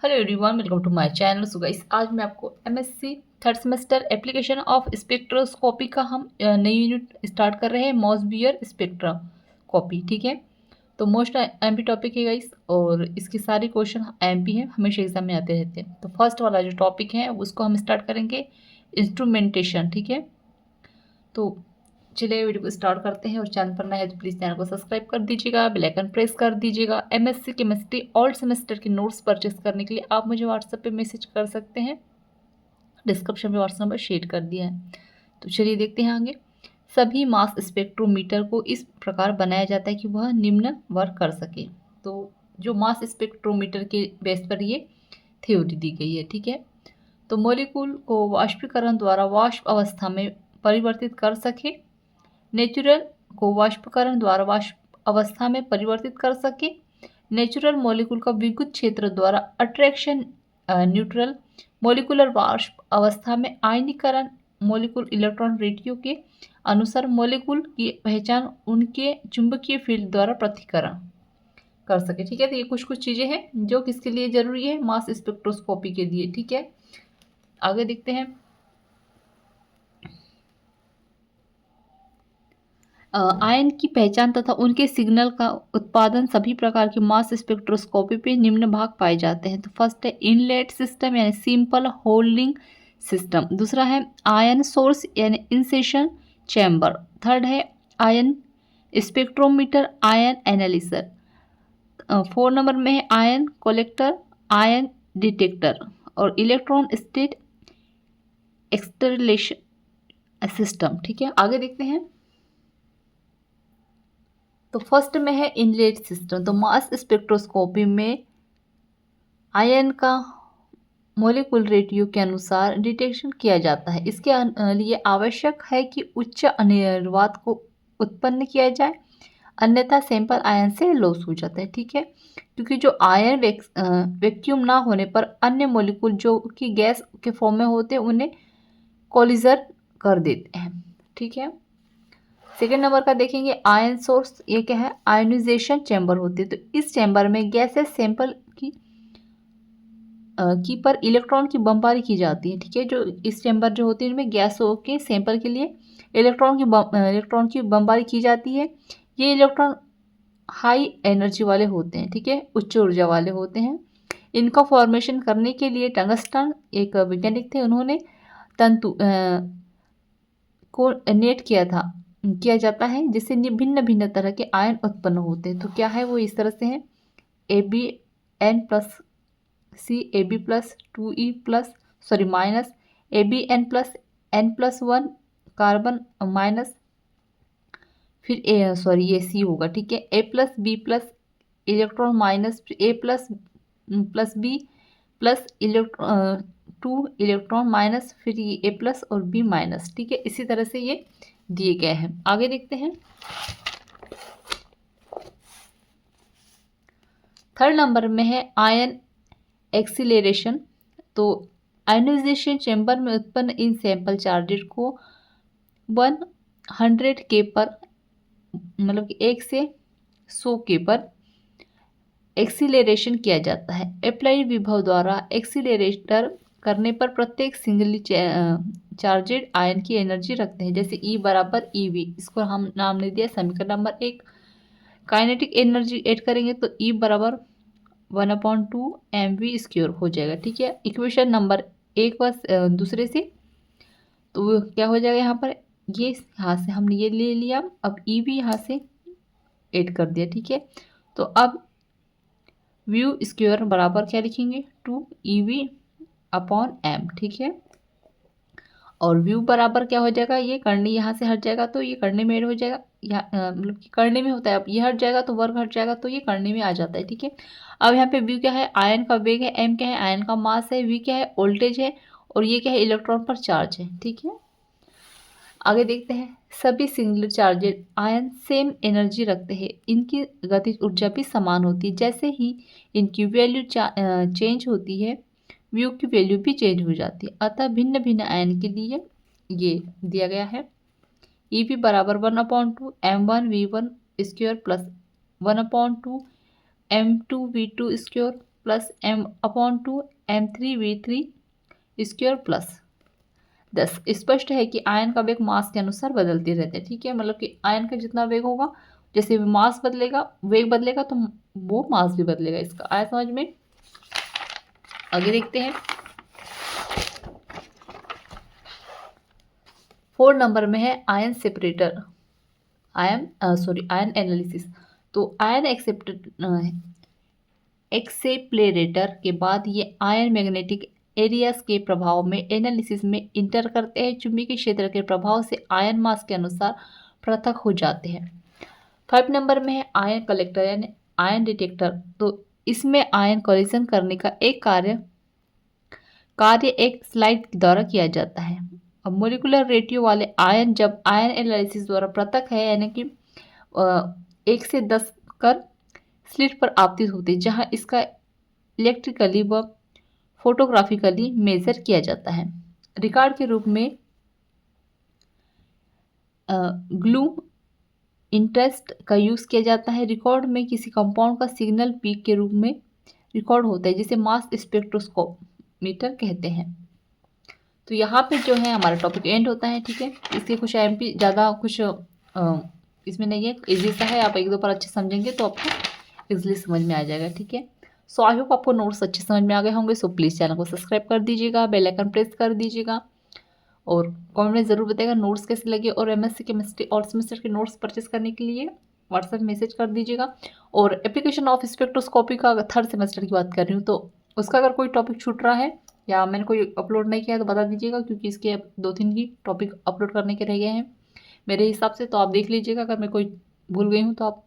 Hello everyone, welcome to my channel. So guys, आज मैं आपको MSc third semester application of spectroscopy का हम नई यूनिट स्टार्ट कर रहे हैं, मॉसबियर स्पेक्ट्रोस्कोपी। ठीक है, तो मोस्ट एमपी टॉपिक है गाइस, और इसके सारे क्वेश्चन एमपी हैं, हमेशा एग्जाम में आते रहते हैं। तो फर्स्ट वाला जो टॉपिक है उसको हम स्टार्ट करेंगे, इंस्ट्रूमेंटेशन। ठीक है, तो चलिए वीडियो को स्टार्ट करते हैं। और चैनल पर नया है तो प्लीज़ चैनल को सब्सक्राइब कर दीजिएगा, बेल आइकन प्रेस कर दीजिएगा। एमएससी केमिस्ट्री ऑल सेमेस्टर के नोट्स परचेस करने के लिए आप मुझे व्हाट्सएप पे मैसेज कर सकते हैं, डिस्क्रिप्शन में व्हाट्सएप नंबर शेयर कर दिया है। तो चलिए देखते हैं आगे। सभी मास स्पेक्ट्रोमीटर को इस प्रकार बनाया जाता है कि वह निम्न वर्क कर सके। तो जो मास स्पेक्ट्रोमीटर के बेस पर ये थ्योरी दी गई है। ठीक है, तो मॉलिक्यूल को वाष्पीकरण द्वारा वाष्प अवस्था में परिवर्तित कर सके, नेचुरल को वाष्पीकरण द्वारा वाष्प अवस्था में परिवर्तित कर सके, नेचुरल मॉलिक्यूल का विद्युत क्षेत्र द्वारा अट्रैक्शन न्यूट्रल मॉलिक्यूलर वाष्प अवस्था में आयनीकरण, मॉलिक्यूल इलेक्ट्रॉन रेडियो के अनुसार मॉलिक्यूल की पहचान उनके चुंबकीय फील्ड द्वारा पृथक्करण कर सके। ठीक है, तो ये कुछ कुछ चीज़ें हैं जो किसके लिए जरूरी है, मास स्पेक्ट्रोस्कोपी के लिए। ठीक है, आगे देखते हैं। आयन की पहचान तथा उनके सिग्नल का उत्पादन सभी प्रकार की मास स्पेक्ट्रोस्कोपी पे निम्न भाग पाए जाते हैं। तो फर्स्ट है इनलेट सिस्टम यानी सिंपल होल्डिंग सिस्टम, दूसरा है आयन सोर्स यानी इंसेशन चैम्बर, थर्ड है आयन स्पेक्ट्रोमीटर, आयन एनालिसर, 4 नंबर में है आयन कलेक्टर, आयन डिटेक्टर, और इलेक्ट्रॉन स्टेट एक्सटरलेशन सिस्टम। ठीक है, आगे देखते हैं। तो फर्स्ट में है इनलेट सिस्टम। तो मास स्पेक्ट्रोस्कोपी में आयन का मॉलिक्यूल रेडियो के अनुसार डिटेक्शन किया जाता है। इसके लिए आवश्यक है कि उच्च अनिर्वात को उत्पन्न किया जाए, अन्यथा सैंपल आयन से लॉस हो जाता है। ठीक है, क्योंकि जो आयन वैक्यूम ना होने पर अन्य मॉलिक्यूल जो कि गैस के फॉर्म में होते हैं उन्हें कोलिजन कर देते हैं। ठीक है, सेकेंड नंबर का देखेंगे आयन सोर्स। ये क्या है, आयोनाइजेशन चैम्बर होती है। तो इस चैम्बर में गैसेस सैंपल की पर इलेक्ट्रॉन की बमबारी की जाती है। ठीक है, जो इस चैम्बर जो होती है इनमें गैसों के सैंपल के लिए इलेक्ट्रॉन की बमबारी की जाती है। ये इलेक्ट्रॉन हाई एनर्जी वाले होते हैं। ठीक है, उच्च ऊर्जा वाले होते हैं। इनका फॉर्मेशन करने के लिए टंगस्टन एक वैज्ञानिक थे, उन्होंने तंतु को नेट किया जाता है, जिससे भिन्न भिन्न तरह के आयन उत्पन्न होते हैं। तो क्या है वो, इस तरह से हैं AbN+C AB+2E+ minus AbN+N+1 carbon minus, फिर ये C होगा। ठीक है, A+B+ इलेक्ट्रॉन माइनस, फिर A+B+2 इलेक्ट्रॉन माइनस, फिर ये A+ और B-। ठीक है, इसी तरह से ये दिए गए हैं। आगे देखते हैं। थर्ड नंबर में है आयन एक्सीलरेशन। तो आयोनाइजेशन चैम्बर में उत्पन्न इन सैंपल चार्जेस को 100 के पर, मतलब कि 1 से 100 के पर एक्सीलरेशन किया जाता है। अप्लाइड विभव द्वारा एक्सीलरेटर करने पर प्रत्येक सिंगली चार्जेड आयन की एनर्जी रखते हैं। जैसे E बराबर EV, इसको हम नाम ने दिया समीकरण नंबर 1। काइनेटिक एनर्जी ऐड करेंगे तो E बराबर 1/2 mv² हो जाएगा। ठीक है, इक्वेशन नंबर 1 बस दूसरे से, तो क्या हो जाएगा यहाँ पर, ये यहाँ से हमने ये ले लिया, अब E भी यहाँ से ऐड कर दिया। ठीक है, तो अब V² बराबर क्या लिखेंगे, 2EV/m। ठीक है, और व्यू बराबर क्या हो जाएगा, ये करनी यहाँ से हट जाएगा तो ये करने में ऐड हो जाएगा। यहाँ मतलब कि करने में होता है, अब ये हट जाएगा तो वर्ग हट जाएगा तो ये करने में आ जाता है। ठीक है, अब यहाँ पे व्यू क्या है, आयन का वेग है, एम क्या है, आयन का मास है, वी क्या है, वोल्टेज है, और ये क्या है, इलेक्ट्रॉन पर चार्ज है। ठीक है, आगे देखते हैं। सभी single charged ion same energy रखते हैं, इनकी गतिज ऊर्जा भी समान होती है। जैसे ही इनकी वैल्यू चेंज होती है, व्यू की वैल्यू भी चेंज हो जाती है। अतः भिन्न भिन्न आयन के लिए ये दिया गया है। EV बराबर 1/2 m1v1² plus 1/2 m2v2² plus m/2 m3v3 square plus 10। स्पष्ट है कि आयन का वेग मास के अनुसार बदलते रहते हैं। ठीक है, मतलब कि आयन का जितना वेग होगा, जैसे मास बदलेगा, वेग बदलेगा, तो वो मास भी बदलेगा। इसका आया समझ में? आगे देखते हैं। 4 नंबर में है आयन सेपरेटर, आयन एनालिसिस। तो आयन एक्सेप्लेरेटर के बाद ये आयन मैग्नेटिक एरियाज के प्रभाव में एनालिसिस में इंटर करते हैं। चुंबकीय क्षेत्र के प्रभाव से आयन मास के अनुसार पृथक हो जाते हैं। 5 नंबर में है आयन कलेक्टर यानी आयन डिटेक्टर। तो इसमें आयन कोलिजन करने का एक कार्य एक स्लाइड द्वारा किया जाता है। अब मोलिकुलर रेडियो वाले आयन जब आयन एनालिसिस द्वारा पृथक है, यानी कि 1 से 10 कर स्लिट पर आपतित होते हैं, जहां इसका इलेक्ट्रिकली व फोटोग्राफिकली मेजर किया जाता है। रिकॉर्ड के रूप में ग्लूम इंटरेस्ट का यूज़ किया जाता है। रिकॉर्ड में किसी कंपाउंड का सिग्नल पीक के रूप में रिकॉर्ड होता है, जिसे मास स्पेक्ट्रोस्कोमीटर कहते हैं। तो यहाँ पे जो है हमारा टॉपिक एंड होता है। ठीक है, इसके कुछ एमपी ज़्यादा कुछ इसमें नहीं है, इजी सा है। आप एक दो बार अच्छे समझेंगे तो आपको इजीली समझ में आ जाएगा। ठीक है, सो आई होप आपको नोट्स अच्छे समझ में आ गए होंगे। सो प्लीज़ चैनल को सब्सक्राइब कर दीजिएगा, बेल आइकन प्रेस कर दीजिएगा और कमेंट में ज़रूर बताइएगा नोट्स कैसे लगे। और एमएससी केमिस्ट्री और सेमेस्टर के नोट्स परचेस करने के लिए व्हाट्सएप मैसेज कर दीजिएगा। और एप्लीकेशन ऑफ स्पेक्ट्रोस्कोपी का 3rd सेमेस्टर की बात कर रही हूँ, तो उसका अगर कोई टॉपिक छूट रहा है या मैंने कोई अपलोड नहीं किया है तो बता दीजिएगा, क्योंकि इसके 2-3 ही टॉपिक अपलोड करने के रह गए हैं मेरे हिसाब से। तो आप देख लीजिएगा, अगर मैं कोई भूल गई हूँ तो आप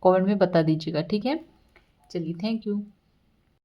कमेंट में बता दीजिएगा। ठीक है, चलिए, थैंक यू।